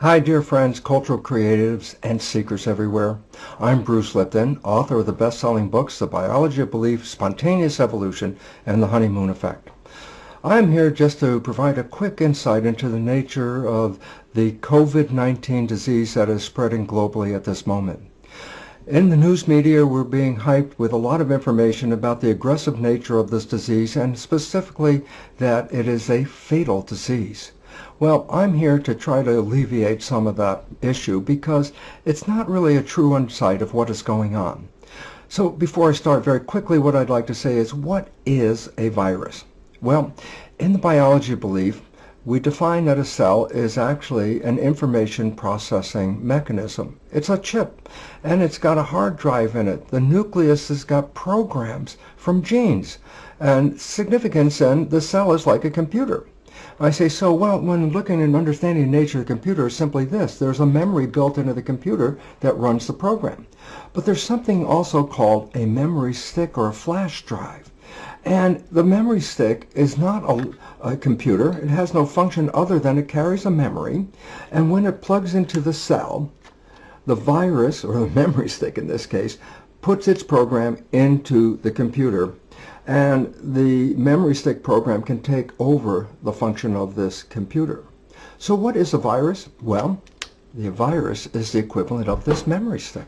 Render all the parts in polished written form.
Hi dear friends, cultural creatives, and seekers everywhere. I'm Bruce Lipton, author of the best-selling books The Biology of Belief, Spontaneous Evolution, and The Honeymoon Effect. I'm here just to provide a quick insight into the nature of the COVID-19 disease that is spreading globally at this moment. In the news media, we're being hyped with a lot of information about the aggressive nature of this disease and specifically that it is a fatal disease. Well, I'm here to try to alleviate some of that issue because it's not really a true insight of what is going on. So before I start, very quickly, what I'd like to say is, what is a virus? Well, in the biology of belief, we define that a cell is actually an information processing mechanism. It's a chip, and it's got a hard drive in it. The nucleus has got programs from genes, and significance in the cell is like a computer. I say, so well, when looking and understanding the nature of the computer is simply this. There's a memory built into the computer that runs the program. But there's something also called a memory stick or a flash drive. And the memory stick is not a computer. It has no function other than it carries a memory. And when it plugs into the cell, the virus, or the memory stick in this case, puts its program into the computer. And the memory stick program can take over the function of this computer. So what is a virus? Well, the virus is the equivalent of this memory stick.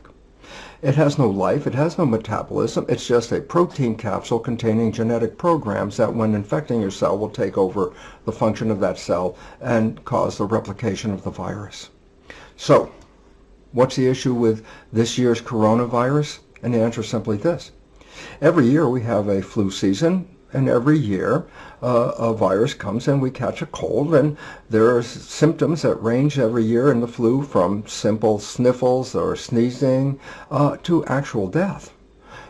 It has no life, it has no metabolism, it's just a protein capsule containing genetic programs that when infecting your cell will take over the function of that cell and cause the replication of the virus. So, what's the issue with this year's coronavirus? And the answer is simply this. Every year we have a flu season, and every year a virus comes and we catch a cold, and there are symptoms that range every year in the flu from simple sniffles or sneezing to actual death.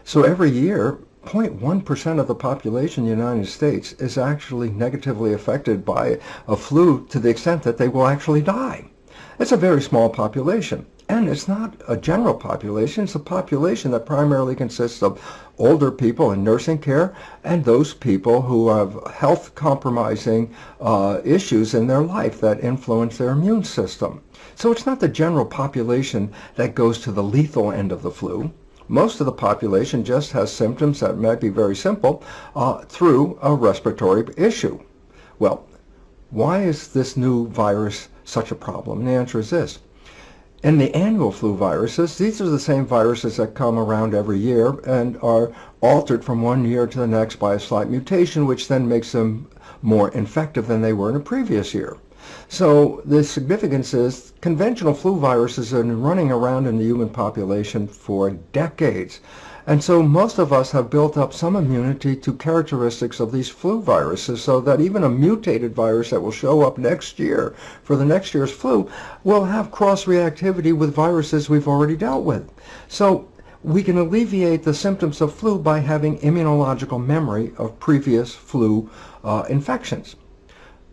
So every year 0.1% of the population in the United States is actually negatively affected by a flu to the extent that they will actually die. It's a very small population. And it's not a general population, it's a population that primarily consists of older people in nursing care and those people who have health compromising issues in their life that influence their immune system. So it's not the general population that goes to the lethal end of the flu. Most of the population just has symptoms that might be very simple through a respiratory issue. Well, why is this new virus such a problem? And the answer is this. In the annual flu viruses, these are the same viruses that come around every year and are altered from one year to the next by a slight mutation, which then makes them more infective than they were in a previous year. So the significance is conventional flu viruses have been running around in the human population for decades. And so most of us have built up some immunity to characteristics of these flu viruses so that even a mutated virus that will show up next year for the next year's flu will have cross-reactivity with viruses we've already dealt with. So we can alleviate the symptoms of flu by having immunological memory of previous flu infections.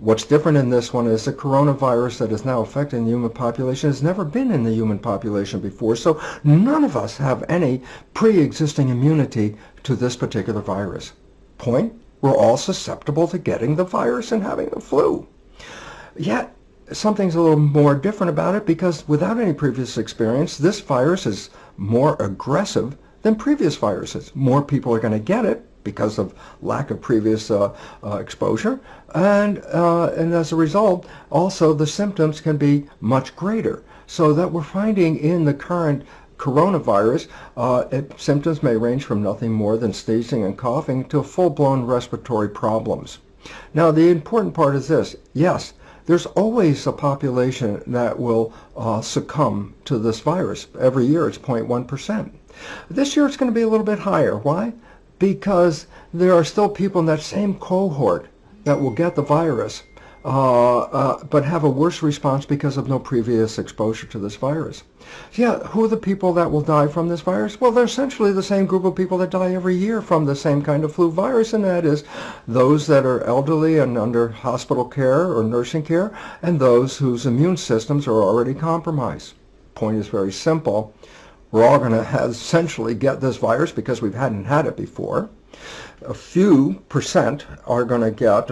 What's different in this one is the coronavirus that is now affecting the human population has never been in the human population before, so none of us have any pre-existing immunity to this particular virus. Point, we're all susceptible to getting the virus and having the flu. Yet, something's a little more different about it because without any previous experience, this virus is more aggressive than previous viruses. More people are going to get it because of lack of previous exposure, and as a result, also the symptoms can be much greater. So that we're finding in the current coronavirus, symptoms may range from nothing more than sneezing and coughing to full-blown respiratory problems. Now, the important part is this. Yes, there's always a population that will succumb to this virus. Every year it's 0.1%. This year it's going to be a little bit higher. Why? Because there are still people in that same cohort that will get the virus, but have a worse response because of no previous exposure to this virus. So yeah, who are the people that will die from this virus? Well, they're essentially the same group of people that die every year from the same kind of flu virus, and that is those that are elderly and under hospital care or nursing care, and those whose immune systems are already compromised. Point is very simple. We're all going to essentially get this virus because we hadn't had it before. A few percent are going to get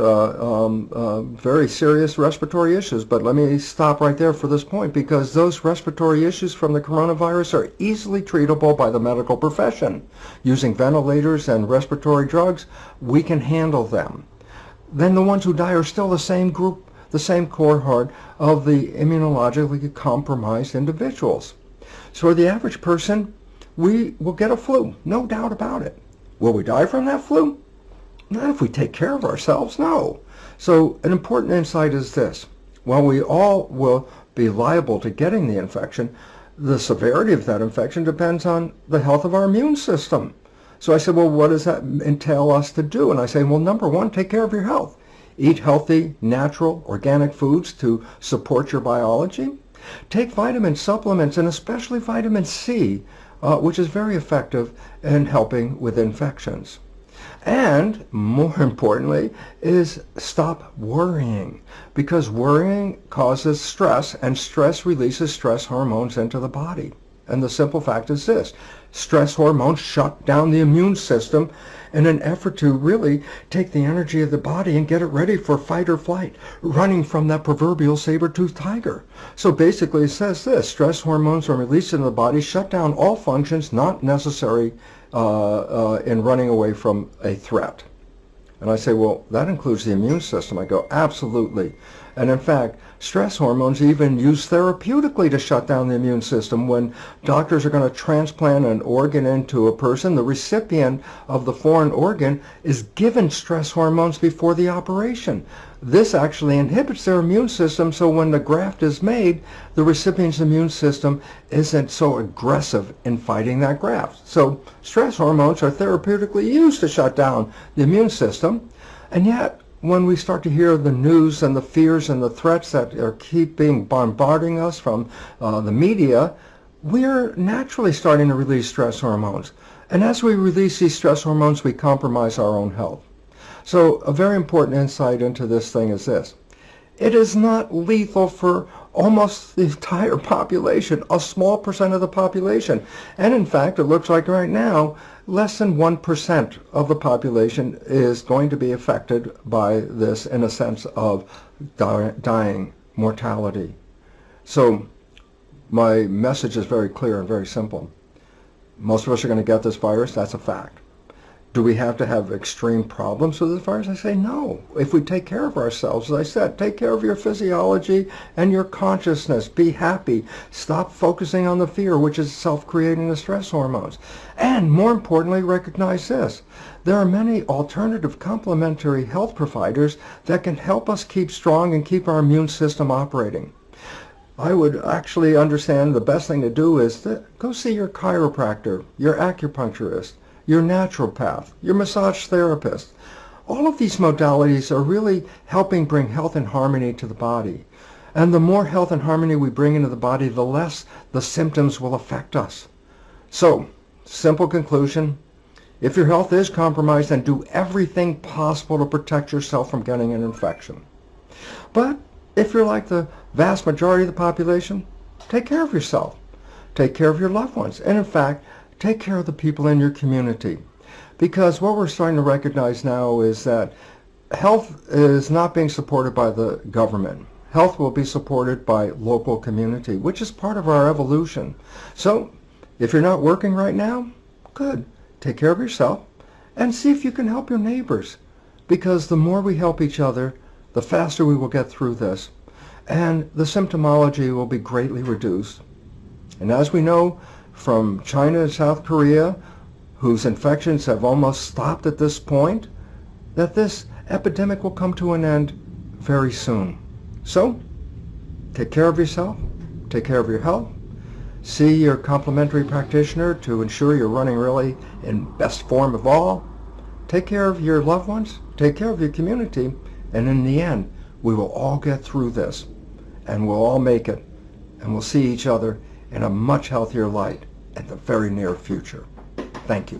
very serious respiratory issues. But let me stop right there for this point, because those respiratory issues from the coronavirus are easily treatable by the medical profession. Using ventilators and respiratory drugs, we can handle them. Then the ones who die are still the same group, the same cohort of the immunologically compromised individuals. So for the average person, we will get a flu, no doubt about it. Will we die from that flu? Not if we take care of ourselves, no. So an important insight is this. While we all will be liable to getting the infection, the severity of that infection depends on the health of our immune system. So I said, well, what does that entail us to do? And I say, well, number one, take care of your health. Eat healthy, natural, organic foods to support your biology. Take vitamin supplements, and especially vitamin C, which is very effective in helping with infections. And more importantly is stop worrying, because worrying causes stress, and stress releases stress hormones into the body. And the simple fact is this: stress hormones shut down the immune system in an effort to really take the energy of the body and get it ready for fight or flight, running from that proverbial saber-toothed tiger. So basically it says this: stress hormones are released into the body, shut down all functions not necessary in running away from a threat. And I say, well, that includes the immune system. I go, absolutely. And in fact, stress hormones even used therapeutically to shut down the immune system. When doctors are going to transplant an organ into a person, the recipient of the foreign organ is given stress hormones before the operation. This actually inhibits their immune system, so when the graft is made, the recipient's immune system isn't so aggressive in fighting that graft. So stress hormones are therapeutically used to shut down the immune system. And yet, when we start to hear the news and the fears and the threats that are keeping bombarding us from the media, we're naturally starting to release stress hormones. And as we release these stress hormones, we compromise our own health. So a very important insight into this thing is this: it is not lethal for almost the entire population, a small percent of the population. And in fact, it looks like right now, less than 1% of the population is going to be affected by this in a sense of dying, mortality. So my message is very clear and very simple. Most of us are going to get this virus, that's a fact. Do we have to have extreme problems with this virus? I say no. If we take care of ourselves, as I said, take care of your physiology and your consciousness. Be happy. Stop focusing on the fear, which is self-creating the stress hormones. And more importantly, recognize this: there are many alternative complementary health providers that can help us keep strong and keep our immune system operating. I would actually understand the best thing to do is to go see your chiropractor, your acupuncturist, your naturopath, your massage therapist. All of these modalities are really helping bring health and harmony to the body. And the more health and harmony we bring into the body, the less the symptoms will affect us. So, simple conclusion: if your health is compromised, then do everything possible to protect yourself from getting an infection. But if you're like the vast majority of the population, take care of yourself. Take care of your loved ones. And in fact, take care of the people in your community. Because what we're starting to recognize now is that health is not being supported by the government. Health will be supported by local community, which is part of our evolution. So if you're not working right now, good. Take care of yourself and see if you can help your neighbors. Because the more we help each other, the faster we will get through this. And the symptomology will be greatly reduced. And as we know, from China and South Korea, whose infections have almost stopped at this point, that this epidemic will come to an end very soon. So, take care of yourself, take care of your health, see your complementary practitioner to ensure you're running really in best form of all, take care of your loved ones, take care of your community, and in the end, we will all get through this, and we'll all make it, and we'll see each other in a much healthier light in the very near future. Thank you.